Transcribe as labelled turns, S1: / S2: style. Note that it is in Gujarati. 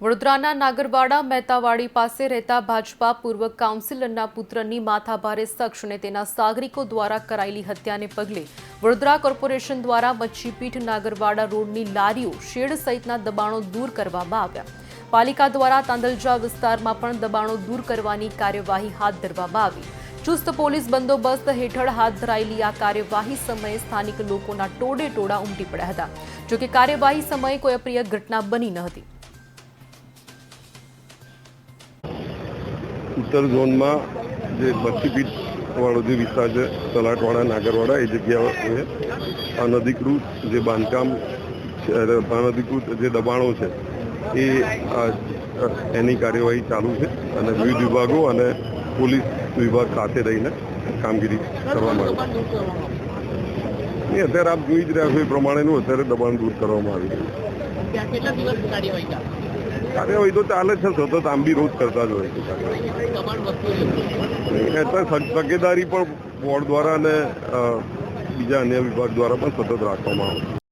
S1: વડોદરાના નાગરવાડા મહેતાવાડી પાસે રહેતા ભાજપા પૂર્વ કાઉન્સિલરના પુત્રની માથાભારે શખ્સ અને તેના સાગરિકો દ્વારા કરાયેલી હત્યાને પગલે વડોદરા કોર્પોરેશન દ્વારા મચ્છીપીઠ નાગરવાડા રોડની લારીઓ શેડ સહિતના દબાણો દૂર કરવામાં આવ્યા। પાલિકા દ્વારા તાંદલજા વિસ્તારમાં પણ દબાણો દૂર કરવાની કાર્યવાહી હાથ ધરવામાં આવી। ચુસ્ત પોલીસ બંદોબસ્ત હેઠળ હાથ ધરાયેલી આ કાર્યવાહી સમયે સ્થાનિક લોકોના ટોળે ટોળા ઉમટી પડ્યા હતા। જોકે કાર્યવાહી સમયે કોઈ અપ્રિય ઘટના બની ન હતી।
S2: उत्तर झोन में जो मच्छीपीठ वालों जो विस्तार है तलाटवाड़ा नागरवाड़ा ये जगह अनधिकृत जो बांधकाम अनधिकृत जो दबाणों है एनी कार्यवाही चालू है और विविध विभागों और पुलिस विभाग साथ रहीने कामगीरी करवामां आवी छे। अत्यारे आप जोई ज रह्या छो ए प्रमाणेनुं अत्यारे दबाण दूर करवामां आवी रह्युं छे। कार्यवाही तो चाले है सतत आम भी रोज करता ज होय छे। तकेदारी पण बोर्ड द्वारा ने बीजा अन्य विभाग द्वारा पण सतत राखवामां आवे छे।